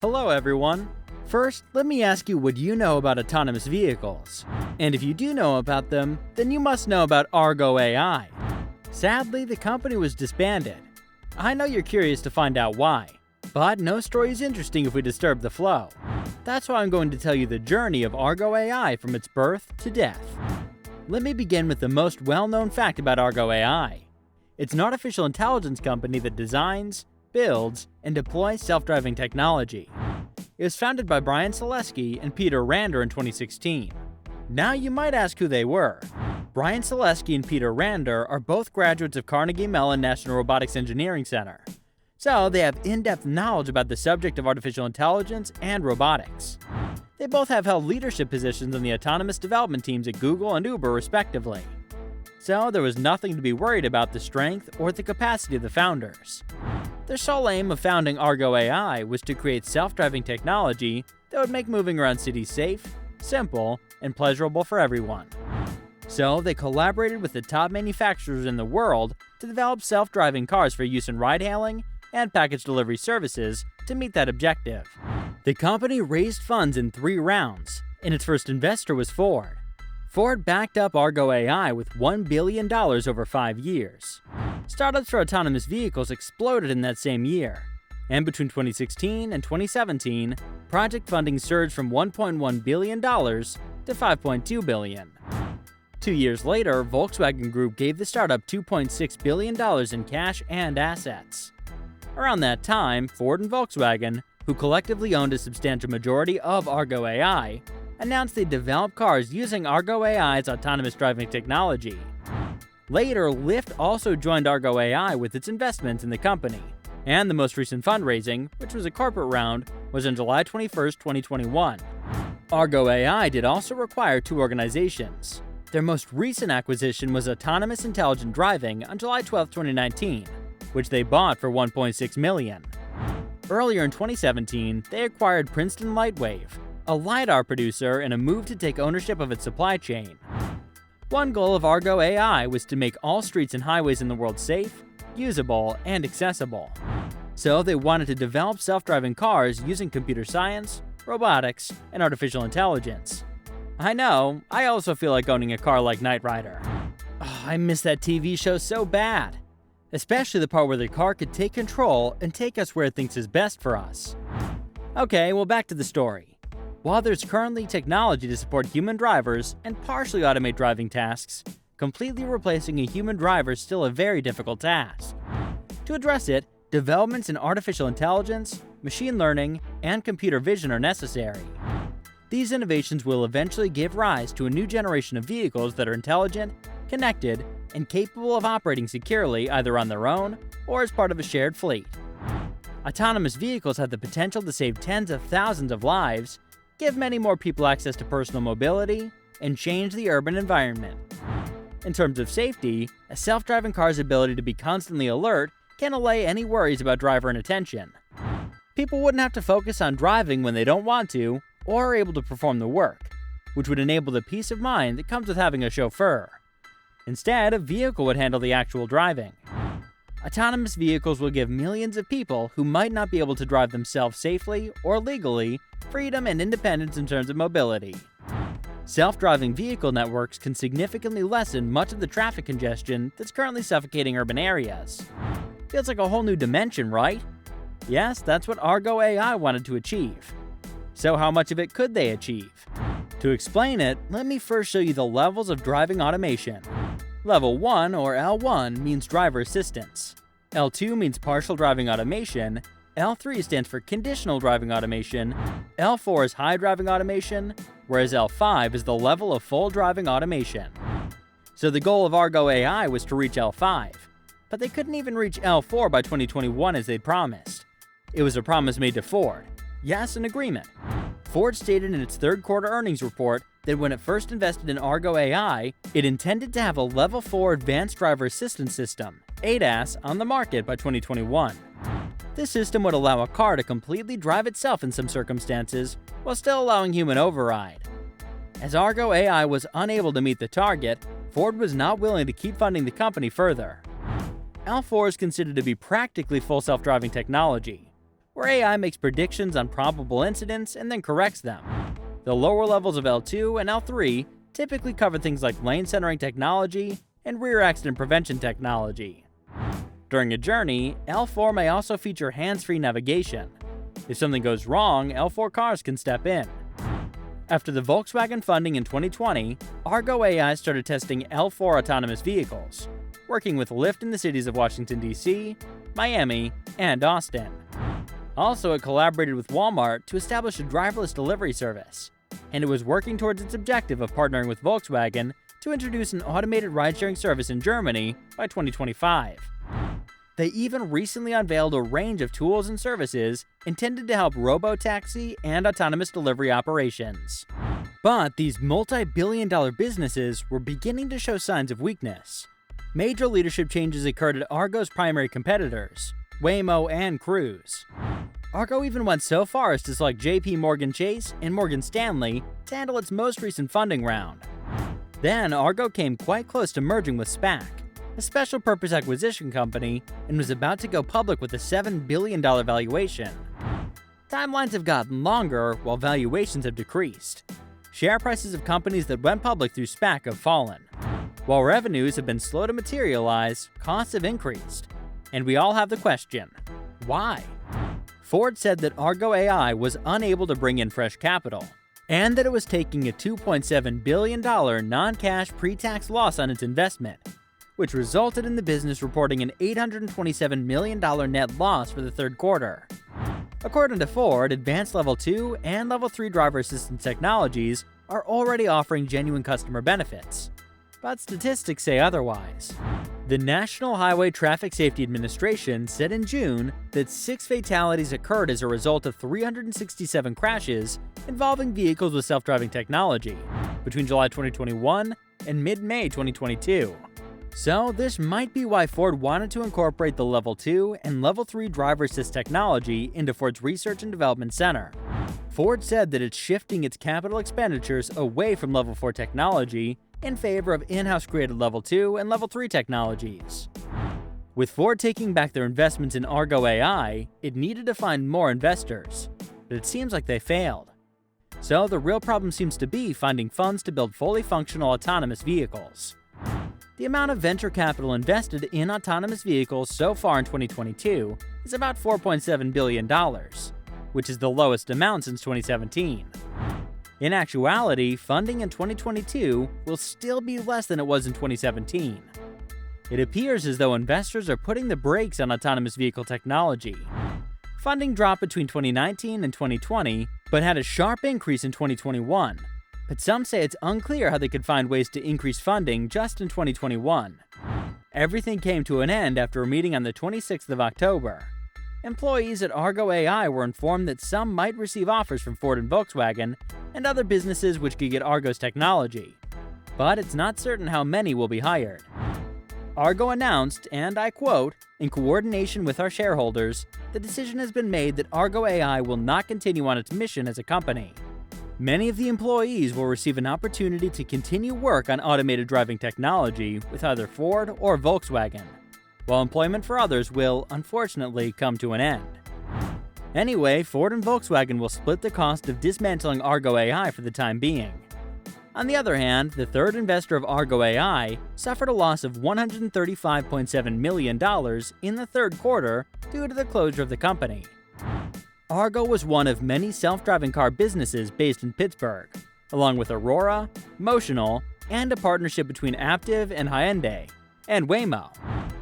Hello everyone! First, let me ask you what you know about autonomous vehicles. And if you do know about them, then you must know about Argo AI. Sadly, the company was disbanded. I know you're curious to find out why, but no story is interesting if we disturb the flow. That's why I'm going to tell you the journey of Argo AI from its birth to death. Let me begin with the most well-known fact about Argo AI. It's an artificial intelligence company that designs, builds, and deploys self-driving technology. It was founded by Bryan Salesky and Peter Rander in 2016. Now you might ask who they were. Bryan Salesky and Peter Rander are both graduates of Carnegie Mellon National Robotics Engineering Center. So they have in-depth knowledge about the subject of artificial intelligence and robotics. They both have held leadership positions in the autonomous development teams at Google and Uber respectively. So there was nothing to be worried about the strength or the capacity of the founders. Their sole aim of founding Argo AI was to create self-driving technology that would make moving around cities safe, simple, and pleasurable for everyone. So they collaborated with the top manufacturers in the world to develop self-driving cars for use in ride-hailing and package delivery services to meet that objective. The company raised funds in 3 rounds, and its first investor was Ford. Ford backed up Argo AI with $1 billion over 5 years. Startups for autonomous vehicles exploded in that same year, and between 2016 and 2017, project funding surged from $1.1 billion to $5.2 billion. 2 years later, Volkswagen Group gave the startup $2.6 billion in cash and assets. Around that time, Ford and Volkswagen, who collectively owned a substantial majority of Argo AI, announced they'd develop cars using Argo AI's autonomous driving technology. Later, Lyft also joined Argo AI with its investments in the company, and the most recent fundraising, which was a corporate round, was on July 21, 2021. Argo AI did also require 2 organizations. Their most recent acquisition was Autonomous Intelligent Driving on July 12, 2019, which they bought for $1.6 million. Earlier in 2017, they acquired Princeton Lightwave, a LiDAR producer, in a move to take ownership of its supply chain. One goal of Argo AI was to make all streets and highways in the world safe, usable, and accessible. So they wanted to develop self-driving cars using computer science, robotics, and artificial intelligence. I know, I also feel like owning a car like Knight Rider. Oh, I miss that TV show so bad. Especially the part where the car could take control and take us where it thinks is best for us. Okay, well, back to the story. While there's currently technology to support human drivers and partially automate driving tasks, completely replacing a human driver is still a very difficult task. To address it, developments in artificial intelligence, machine learning, and computer vision are necessary. These innovations will eventually give rise to a new generation of vehicles that are intelligent, connected, and capable of operating securely either on their own or as part of a shared fleet. Autonomous vehicles have the potential to save tens of thousands of lives, give many more people access to personal mobility, and change the urban environment. In terms of safety, a self-driving car's ability to be constantly alert can allay any worries about driver inattention. People wouldn't have to focus on driving when they don't want to, or are able to perform the work, which would enable the peace of mind that comes with having a chauffeur. Instead, a vehicle would handle the actual driving. Autonomous vehicles will give millions of people who might not be able to drive themselves safely or legally freedom and independence in terms of mobility. Self-driving vehicle networks can significantly lessen much of the traffic congestion that's currently suffocating urban areas. Feels like a whole new dimension, right? Yes, that's what Argo AI wanted to achieve. So how much of it could they achieve? To explain it, let me first show you the levels of driving automation. Level 1, or L1, means driver assistance. L2 means partial driving automation. L3 stands for conditional driving automation. L4 is high driving automation, whereas L5 is the level of full driving automation. So the goal of Argo AI was to reach L5, but they couldn't even reach L4 by 2021 as they'd promised. It was a promise made to Ford. Yes, an agreement. Ford stated in its third quarter earnings report that when it first invested in Argo AI, it intended to have a Level 4 Advanced Driver Assistance System, ADAS, on the market by 2021. This system would allow a car to completely drive itself in some circumstances, while still allowing human override. As Argo AI was unable to meet the target, Ford was not willing to keep funding the company further. L4 is considered to be practically full self-driving technology. where AI makes predictions on probable incidents and then corrects them. The lower levels of L2 and L3 typically cover things like lane centering technology and rear accident prevention technology. During a journey, L4 may also feature hands-free navigation. If something goes wrong, L4 cars can step in. After the Volkswagen funding in 2020, Argo AI started testing L4 autonomous vehicles, working with Lyft in the cities of Washington, D.C., Miami, and Austin. Also, it collaborated with Walmart to establish a driverless delivery service, and it was working towards its objective of partnering with Volkswagen to introduce an automated ride-sharing service in Germany by 2025. They even recently unveiled a range of tools and services intended to help robo-taxi and autonomous delivery operations. But these multi-billion-dollar businesses were beginning to show signs of weakness. Major leadership changes occurred at Argo's primary competitors, Waymo and Cruise. Argo even went so far as to select JP Morgan Chase and Morgan Stanley to handle its most recent funding round. Then Argo came quite close to merging with SPAC, a special purpose acquisition company, and was about to go public with a $7 billion valuation. Timelines have gotten longer while valuations have decreased. Share prices of companies that went public through SPAC have fallen. While revenues have been slow to materialize, costs have increased. And we all have the question, why? Ford said that Argo AI was unable to bring in fresh capital, and that it was taking a $2.7 billion non-cash pre-tax loss on its investment, which resulted in the business reporting an $827 million net loss for the third quarter. According to Ford, advanced Level 2 and Level 3 driver assistance technologies are already offering genuine customer benefits, but statistics say otherwise. The National Highway Traffic Safety Administration said in June that 6 fatalities occurred as a result of 367 crashes involving vehicles with self-driving technology between July 2021 and mid-May 2022. So this might be why Ford wanted to incorporate the Level 2 and Level 3 driver assist technology into Ford's Research and Development Center. Ford said that it's shifting its capital expenditures away from Level 4 technology in favor of in-house created Level 2 and Level 3 technologies. With Ford taking back their investments in Argo AI, it needed to find more investors, but it seems like they failed. So the real problem seems to be finding funds to build fully functional autonomous vehicles. The amount of venture capital invested in autonomous vehicles so far in 2022 is about $4.7 billion, which is the lowest amount since 2017. In actuality, funding in 2022 will still be less than it was in 2017. It appears as though investors are putting the brakes on autonomous vehicle technology. Funding dropped between 2019 and 2020, but had a sharp increase in 2021. But some say it's unclear how they could find ways to increase funding just in 2021. Everything came to an end after a meeting on the 26th of October. Employees at Argo AI were informed that some might receive offers from Ford and Volkswagen and other businesses which could get Argo's technology, but it's not certain how many will be hired. Argo announced, and I quote, "In coordination with our shareholders, the decision has been made that Argo AI will not continue on its mission as a company. Many of the employees will receive an opportunity to continue work on automated driving technology with either Ford or Volkswagen, while employment for others will, unfortunately, come to an end." Anyway, Ford and Volkswagen will split the cost of dismantling Argo AI for the time being. On the other hand, the third investor of Argo AI suffered a loss of $135.7 million in the third quarter due to the closure of the company. Argo was one of many self-driving car businesses based in Pittsburgh, along with Aurora, Motional, and a partnership between Aptiv and Hyundai, and Waymo.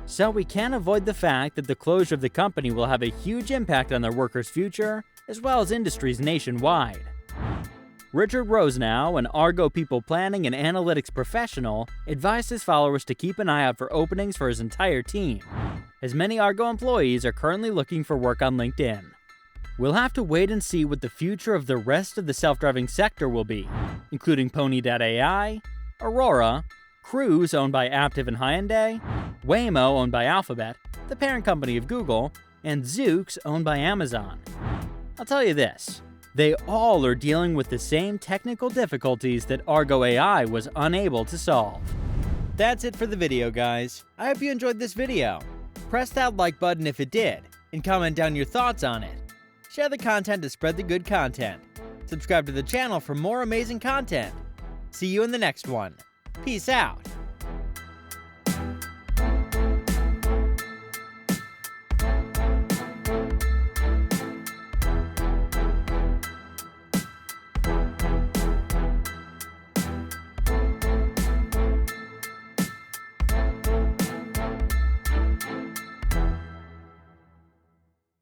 So we can't avoid the fact that the closure of the company will have a huge impact on their workers' future, as well as industries nationwide. Richard Rosenow, an Argo people planning and analytics professional, advised his followers to keep an eye out for openings for his entire team, as many Argo employees are currently looking for work on LinkedIn. We'll have to wait and see what the future of the rest of the self-driving sector will be, including Pony.ai, Aurora, Cruise owned by Aptiv and Hyundai, Waymo owned by Alphabet, the parent company of Google, and Zoox owned by Amazon. I'll tell you this, they all are dealing with the same technical difficulties that Argo AI was unable to solve. That's it for the video, guys. I hope you enjoyed this video. Press that like button if it did, and comment down your thoughts on it. Share the content to spread the good content. Subscribe to the channel for more amazing content. See you in the next one. Peace out.